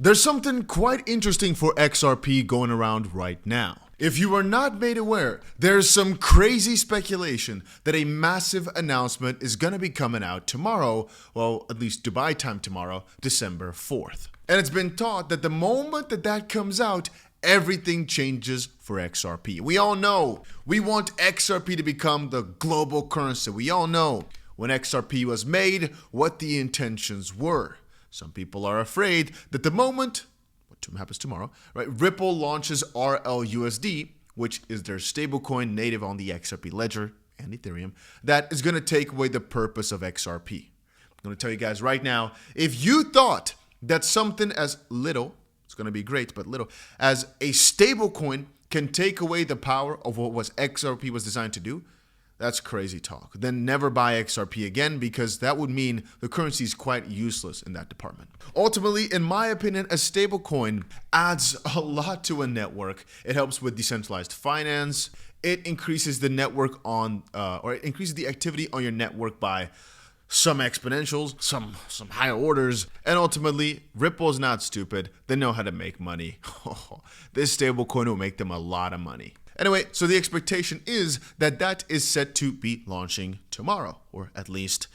There's something quite interesting for XRP going around right now. If you are not made aware, there's some crazy speculation that a massive announcement is going to be coming out tomorrow, well, at least Dubai time tomorrow, December 4th. And it's been taught that the moment that comes out, everything changes for XRP. We all know we want XRP to become the global currency. We all know when XRP was made, what the intentions were. Some people are afraid that the moment, what happens tomorrow, right? Ripple launches RLUSD, which is their stablecoin native on the XRP ledger and Ethereum, that is going to take away the purpose of XRP. I'm going to tell you guys right now, if you thought that something as little, it's going to be great, but little, as a stablecoin can take away the power of what XRP was designed to do, that's crazy talk. Then never buy XRP again, because that would mean the currency is quite useless in that department. Ultimately, in my opinion, a stablecoin adds a lot to a network. It helps with decentralized finance. It increases the network on, or it increases the activity on your network by some exponentials, some higher orders, and ultimately, Ripple is not stupid. They know how to make money. This stablecoin will make them a lot of money. Anyway, so the expectation is that is set to be launching tomorrow, or at least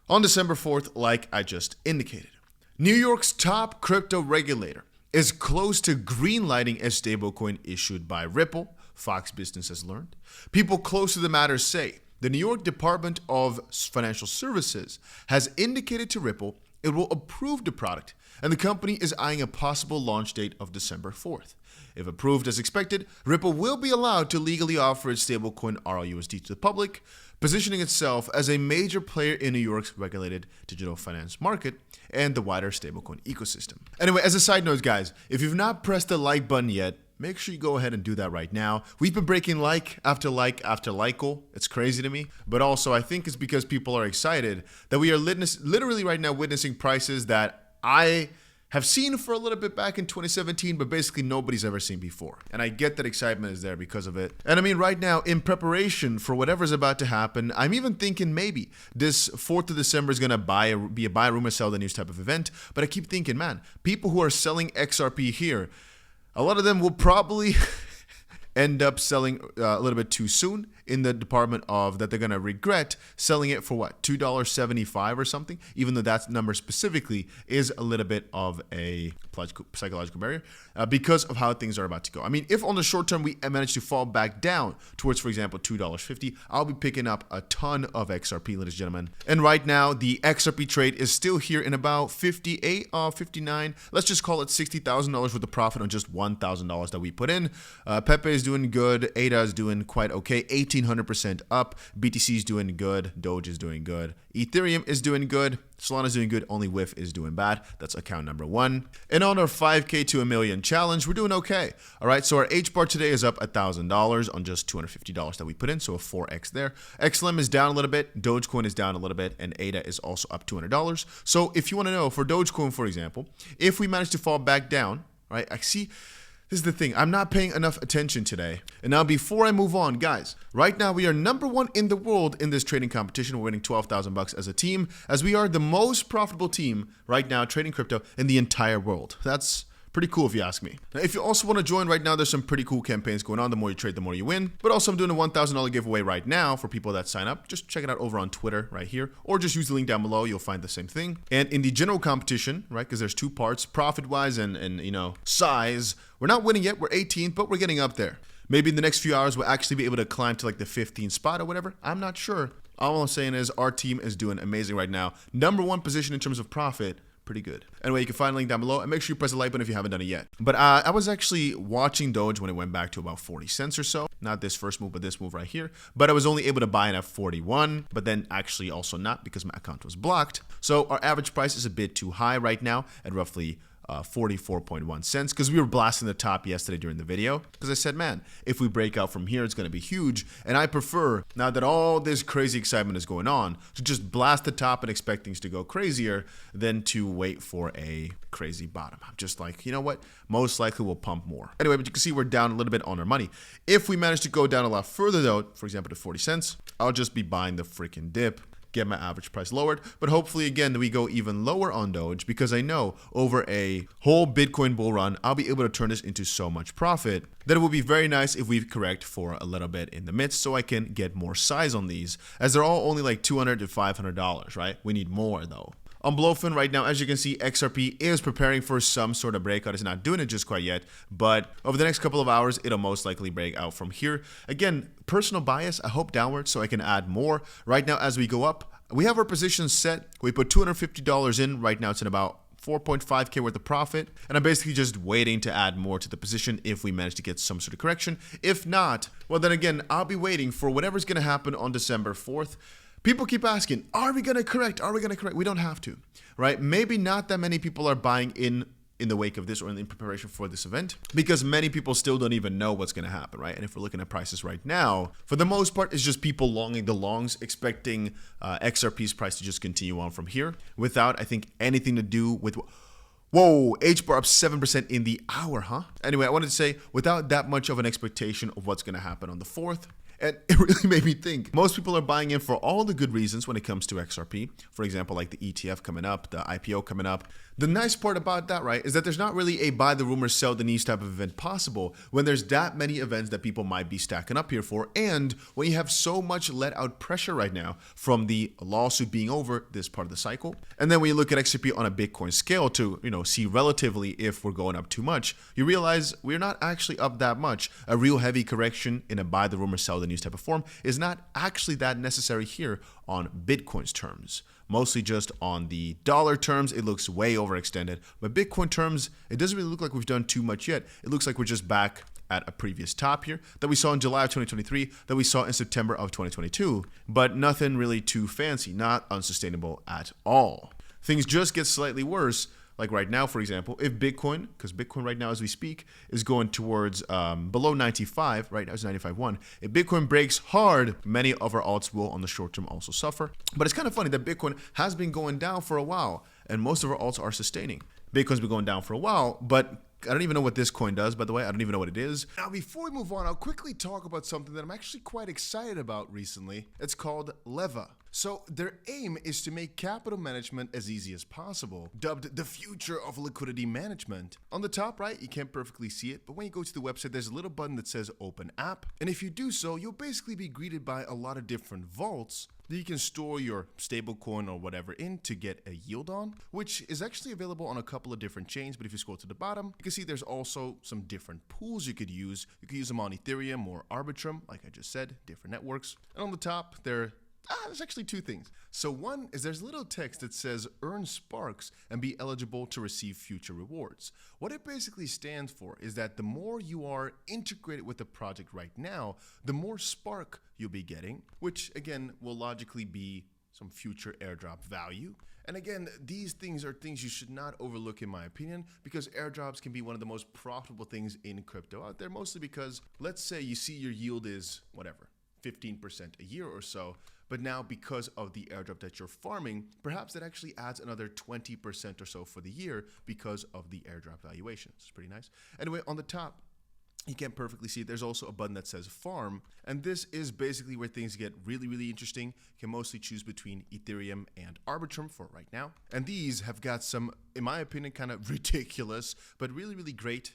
on December 4th, like I just indicated. New York's top crypto regulator is close to greenlighting a stablecoin issued by Ripple, Fox Business has learned. People close to the matter say the New York Department of Financial Services has indicated to Ripple it will approve the product, and the company is eyeing a possible launch date of December 4th. If approved as expected, Ripple will be allowed to legally offer its stablecoin RLUSD to the public, positioning itself as a major player in New York's regulated digital finance market and the wider stablecoin ecosystem. Anyway, as a side note, guys, if you've not pressed the like button yet, make sure you go ahead and do that right now. We've been breaking like after like after like-o. It's crazy to me. But also, I think it's because people are excited that we are literally right now witnessing prices that I have seen for a little bit back in 2017, but basically nobody's ever seen before. And I get that excitement is there because of it. And I mean, right now, in preparation for whatever's about to happen, I'm even thinking maybe this 4th of December is going to be a buy, rumor, sell the news type of event. But I keep thinking, man, people who are selling XRP here, a lot of them will probably end up selling a little bit too soon in the department of that they're going to regret selling it for what, $2.75 or something, even though that number specifically is a little bit of a psychological barrier because of how things are about to go. I mean, if on the short term we manage to fall back down towards, for example, $2.50, I'll be picking up a ton of XRP, ladies and gentlemen. And right now, the XRP trade is still here in about 58 or 59. Let's just call it $60,000 with a profit on just $1,000 that we put in. 𝗵𝗵𝗲 is doing good. ADA is doing quite okay. 1,800% up. BTC is doing good. Doge is doing good. Ethereum is doing good. Solana is doing good. Only WIF is doing bad. That's account number 1. And on our 5K to a million challenge, we're doing okay. All right, so our H bar today is up $1,000 on just $250 that we put in, so a 4x there. XLM is down a little bit. Dogecoin is down a little bit, and ADA is also up $200. So if you want to know, for Dogecoin, for example, if we manage to fall back down, right, I see. This is the thing, I'm not paying enough attention today. And now before I move on, guys, right now we are number 1 in the world in this trading competition. We're winning 12,000 bucks as a team, as we are the most profitable team right now trading crypto in the entire world. That's pretty cool if you ask me. Now, if you also want to join right now, there's some pretty cool campaigns going on. The more you trade, the more you win. But also I'm doing a $1,000 giveaway right now for people that sign up. Just check it out over on Twitter right here, or just use the link down below. You'll find the same thing. And in the general competition, right, because there's 2 parts, profit-wise and you know, size, we're not winning yet. We're 18th, but we're getting up there. Maybe in the next few hours, we'll actually be able to climb to like the 15th spot or whatever. I'm not sure. All I'm saying is our team is doing amazing right now. Number 1 position in terms of profit. Pretty good. Anyway, you can find a link down below, and make sure you press the like button if you haven't done it yet. But I was actually watching Doge when it went back to about 40 cents or so. Not this first move, but this move right here. But I was only able to buy it at 41, but then actually also not because my account was blocked. So our average price is a bit too high right now at roughly 44.1 cents, because we were blasting the top yesterday during the video, because I said, man, if we break out from here, it's going to be huge. And I prefer, now that all this crazy excitement is going on, to just blast the top and expect things to go crazier than to wait for a crazy bottom. I'm just like, you know what, most likely we'll pump more. Anyway, but you can see we're down a little bit on our money. If we manage to go down a lot further though, for example to 40 cents, I'll just be buying the freaking dip, get my average price lowered. But hopefully, again, we go even lower on Doge, because I know over a whole Bitcoin bull run, I'll be able to turn this into so much profit that it would be very nice if we correct for a little bit in the midst, so I can get more size on these, as they're all only like $200 to $500, right? We need more though. On Bluefin right now, as you can see, XRP is preparing for some sort of breakout. It's not doing it just quite yet, but over the next couple of hours, it'll most likely break out from here. Again, personal bias, I hope downwards so I can add more. Right now, as we go up, we have our positions set. We put $250 in. Right now, it's in about 4.5K worth of profit, and I'm basically just waiting to add more to the position if we manage to get some sort of correction. If not, well, then again, I'll be waiting for whatever's going to happen on December 4th. People keep asking, are we going to correct? Are we going to correct? We don't have to, right? Maybe not that many people are buying in the wake of this or in preparation for this event, because many people still don't even know what's going to happen, right? And if we're looking at prices right now, for the most part, it's just people longing the longs, expecting XRP's price to just continue on from here without, I think, anything to do with... Whoa, HBAR up 7% in the hour, huh? Anyway, I wanted to say, without that much of an expectation of what's going to happen on the 4th, and it really made me think. Most people are buying in for all the good reasons when it comes to XRP. For example, like the ETF coming up, the IPO coming up. The nice part about that, right, is that there's not really a buy the rumor, sell the news type of event possible when there's that many events that people might be stacking up here for, and when you have so much let out pressure right now from the lawsuit being over this part of the cycle. And then when you look at XRP on a Bitcoin scale to, see relatively if we're going up too much, you realize we're not actually up that much. A real heavy correction in a buy the rumor, sell the news type of form is not actually that necessary here on Bitcoin's terms. Mostly just on the dollar terms, it looks way overextended. But Bitcoin terms, it doesn't really look like we've done too much yet. It looks like we're just back at a previous top here that we saw in July of 2023, that we saw in September of 2022. But nothing really too fancy, not unsustainable at all. Things just get slightly worse. Like right now, for example, if Bitcoin, because Bitcoin right now as we speak is going towards below 95, right now it's 95.1. If Bitcoin breaks hard, many of our alts will on the short term also suffer. But it's kind of funny that Bitcoin has been going down for a while, and most of our alts are sustaining. Bitcoin's been going down for a while, but I don't even know what this coin does, by the way. I don't even know what it is. Now, before we move on, I'll quickly talk about something that I'm actually quite excited about recently. It's called 𝗕𝗲. So their aim is to make capital management as easy as possible, dubbed the future of liquidity management. On the top right, you can't perfectly see it, but when you go to the website, there's a little button that says Open App. And if you do so, you'll basically be greeted by a lot of different vaults that you can store your stablecoin or whatever in to get a yield on, which is actually available on a couple of different chains. But if you scroll to the bottom, you can see there's also some different pools you could use. You could use them on Ethereum or Arbitrum, like I just said, different networks. And on the top, there's actually two things. So one is there's a little text that says earn sparks and be eligible to receive future rewards. What it basically stands for is that the more you are integrated with the project right now, the more spark you'll be getting, which again will logically be some future airdrop value. And again, these things are things you should not overlook in my opinion, because airdrops can be one of the most profitable things in crypto out there, mostly because let's say you see your yield is whatever, 15% a year or so. But now because of the airdrop that you're farming, perhaps that actually adds another 20% or so for the year because of the airdrop valuation. It's pretty nice. Anyway, on the top, you can't perfectly see it. There's also a button that says farm. And this is basically where things get really, really interesting. You can mostly choose between Ethereum and Arbitrum for right now. And these have got some, in my opinion, kind of ridiculous, but really, really great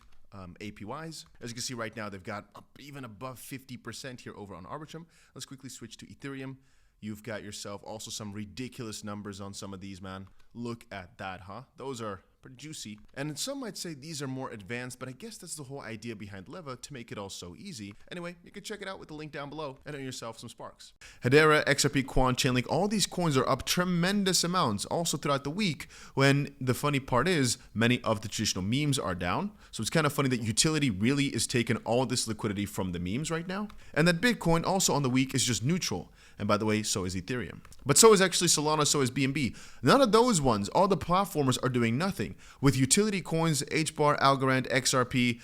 APYs. As you can see right now, they've got up even above 50% here over on Arbitrum. Let's quickly switch to Ethereum. You've got yourself also some ridiculous numbers on some of these, man. Look at that, huh? Those are pretty juicy. And some might say these are more advanced, but I guess that's the whole idea behind 𝗕𝗲, to make it all so easy. Anyway, you can check it out with the link down below and earn yourself some sparks. Hedera, XRP, Quant, Chainlink, all these coins are up tremendous amounts also throughout the week, when the funny part is many of the traditional memes are down. So it's kind of funny that utility really is taking all this liquidity from the memes right now. And that Bitcoin also on the week is just neutral. And by the way, so is Ethereum. But so is actually Solana, so is BNB. None of those ones, all the platformers are doing nothing. With utility coins, HBAR, Algorand, XRP,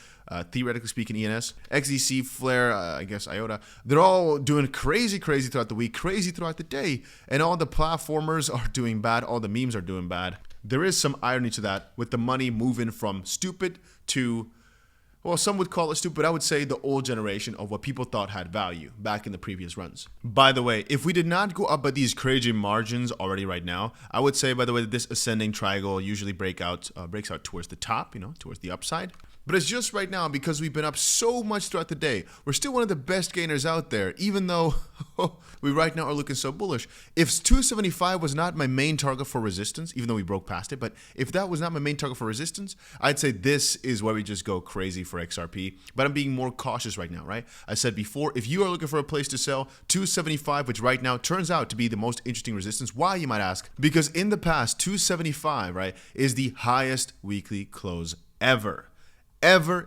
theoretically speaking ENS, XDC, Flare, I guess IOTA, they're all doing crazy throughout the week, crazy throughout the day. And all the platformers are doing bad, all the memes are doing bad. There is some irony to that, with the money moving from stupid to, well, some would call it stupid, but I would say the old generation of what people thought had value back in the previous runs. By the way, if we did not go up by these crazy margins already right now, I would say, by the way, that this ascending triangle usually breaks out towards the top, towards the upside. But it's just right now because we've been up so much throughout the day. We're still one of the best gainers out there, even though we right now are looking so bullish. If 275 was not my main target for resistance, even though we broke past it, but if that was not my main target for resistance, I'd say this is where we just go crazy for XRP. But I'm being more cautious right now, right? I said before, if you are looking for a place to sell, 275, which right now turns out to be the most interesting resistance. Why, you might ask? Because in the past, 275, right, is the highest weekly close ever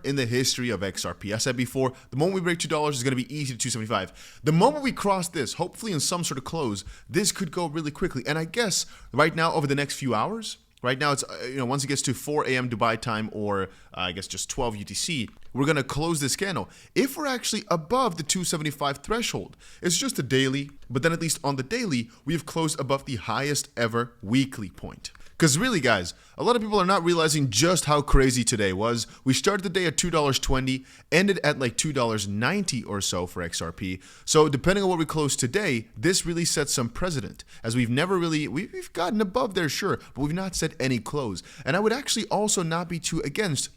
in the history of XRP. I said before, the moment we break $2 is going to be easy to 275. The moment we cross this, hopefully in some sort of close, this could go really quickly. And I guess right now, over the next few hours, right now it's, once it gets to 4 a.m. Dubai time, or I guess just 12 UTC, we're going to close this candle. If we're actually above the 275 threshold, it's just a daily, but then at least on the daily, we've closed above the highest ever weekly point. Because really, guys, a lot of people are not realizing just how crazy today was. We started the day at $2.20, ended at like $2.90 or so for XRP. So depending on what we close today, this really sets some precedent, as we've never really, we've gotten above there, sure, but we've not set any close. And I would actually also not be too against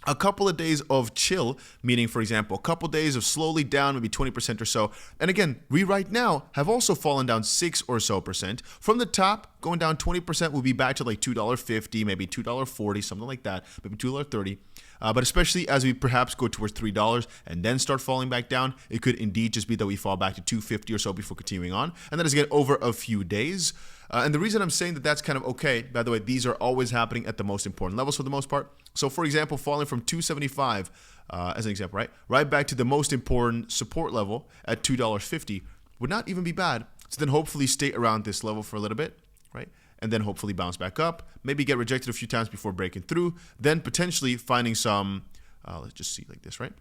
a couple of days of chill, meaning, for example, a couple days of slowly down, maybe 20% or so. And again, we right now have also fallen down 6 or so percent. From the top, going down 20%, we'll be back to like $2.50, maybe $2.40, something like that, maybe $2.30. But especially as we perhaps go towards $3 and then start falling back down, it could indeed just be that we fall back to $2.50 or so before continuing on. And that is again over a few days. And the reason I'm saying that that's kind of okay, by the way, these are always happening at the most important levels for the most part. So for example, falling from 275 as an example, right back to the most important support level at $2.50 would not even be bad. So then hopefully stay around this level for a little bit, right? And then hopefully bounce back up, maybe get rejected a few times before breaking through, then potentially finding some, let's just see like this, right?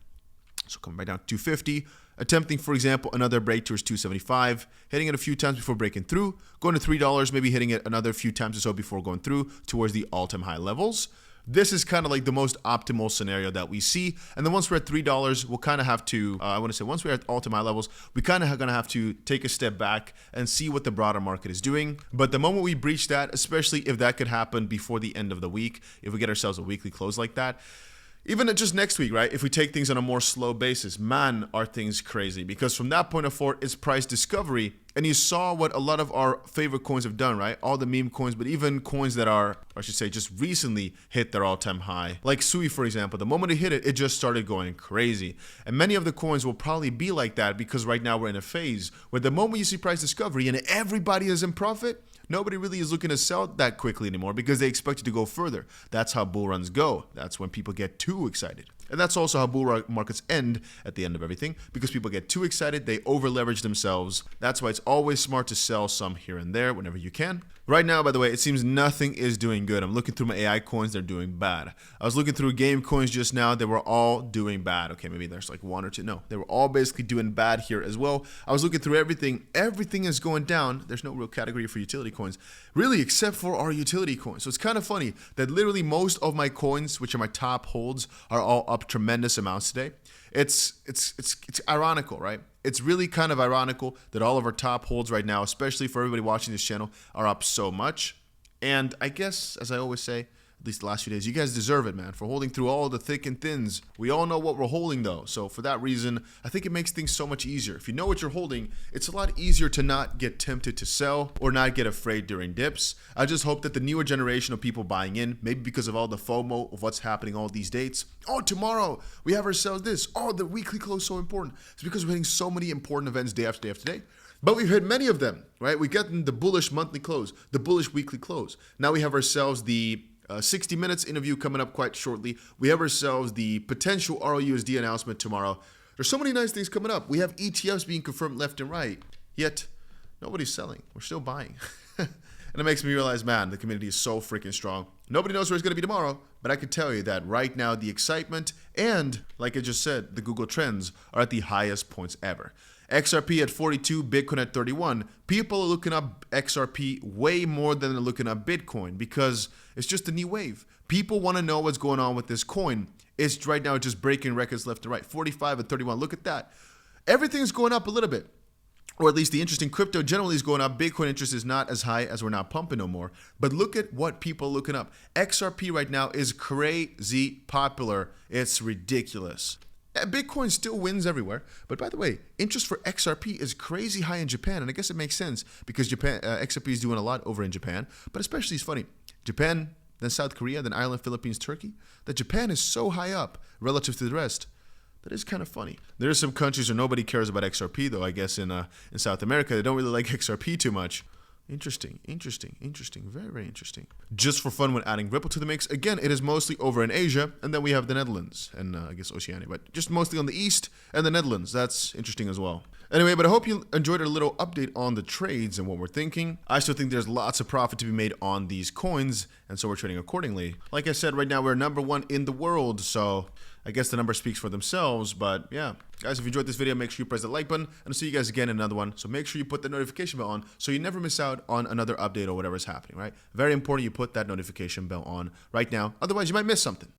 So coming back down to 250, attempting, for example, another break towards 275, hitting it a few times before breaking through, going to $3, maybe hitting it another few times or so before going through towards the all-time high levels. This is kind of like the most optimal scenario that we see. And then once we're at $3, we'll kind of have to, once we're at all-time high levels, we kind of are going to have to take a step back and see what the broader market is doing. But the moment we breach that, especially if that could happen before the end of the week, if we get ourselves a weekly close like that, even just next week, right? If we take things on a more slow basis, man, are things crazy. Because from that point forward, it's price discovery. And you saw what a lot of our favorite coins have done, right? All the meme coins, but even coins that are, I should say, just recently hit their all-time high. Like SUI, for example, the moment it hit it, it just started going crazy. And many of the coins will probably be like that because right now we're in a phase where the moment you see price discovery and everybody is in profit, nobody really is looking to sell that quickly anymore because they expect it to go further. That's how bull runs go. That's when people get too excited. And that's also how bull markets end at the end of everything, because people get too excited, they over leverage themselves. That's why it's always smart to sell some here and there whenever you can. Right now, by the way, it seems nothing is doing good. I'm looking through my AI coins, they're doing bad. I was looking through game coins just now, they were all doing bad. Okay, maybe there's like one or two. No, they were all basically doing bad here as well. I was looking through everything. Everything is going down. There's no real category for utility coins, really, except for our utility coins. So it's kind of funny that literally most of my coins, which are my top holds, are all up tremendous amounts today. It's ironical, right? It's really kind of ironical that all of our top holds right now, especially for everybody watching this channel, are up so much. And I guess, as I always say, at least the last few days, you guys deserve it, man, for holding through all the thick and thins. We all know what we're holding, though. So for that reason, I think it makes things so much easier. If you know what you're holding, it's a lot easier to not get tempted to sell or not get afraid during dips. I just hope that the newer generation of people buying in, maybe because of all the FOMO of what's happening all these dates. Oh, tomorrow we have ourselves this. Oh, the weekly close so important. It's because we're hitting so many important events day after day after day. But we've hit many of them, right? We got the bullish monthly close, the bullish weekly close. Now we have ourselves the 60 Minutes interview coming up quite shortly. We have ourselves the potential RUSD announcement tomorrow. There's so many nice things coming up. We have ETFs being confirmed left and right, yet nobody's selling. We're still buying. And it makes me realize, man, the community is so freaking strong. Nobody knows where it's going to be tomorrow, but I can tell you that right now the excitement and, like I just said, the Google Trends are at the highest points ever. XRP at 42, Bitcoin at 31. People are looking up XRP way more than they're looking up Bitcoin because it's just a new wave. People want to know what's going on with this coin. It's right now just breaking records left and right. 45 and 31. Look at that. Everything's going up a little bit. Or at least the interest in crypto generally is going up. Bitcoin interest is not as high as we're not pumping no more. But look at what people are looking up. XRP right now is crazy popular. It's ridiculous. Bitcoin still wins everywhere. But by the way, interest for XRP is crazy high in Japan. And I guess it makes sense because Japan XRP is doing a lot over in Japan. But especially it's funny. Japan, then South Korea, then Ireland, Philippines, Turkey. That Japan is so high up relative to the rest. That is kind of funny. There are some countries where nobody cares about XRP, though. I guess in South America, they don't really like XRP too much. Interesting. Very, very interesting. Just for fun when adding Ripple to the mix, again, it is mostly over in Asia, and then we have the Netherlands and I guess Oceania, but just mostly on the East and the Netherlands. That's interesting as well. Anyway, but I hope you enjoyed a little update on the trades and what we're thinking. I still think there's lots of profit to be made on these coins, and so we're trading accordingly. Like I said, right now we're #1 in the world, so I guess the number speaks for themselves. But yeah, guys, if you enjoyed this video, make sure you press the like button, and I'll see you guys again in another one. So make sure you put the notification bell on so you never miss out on another update or whatever is happening, right? Very important you put that notification bell on right now, otherwise you might miss something.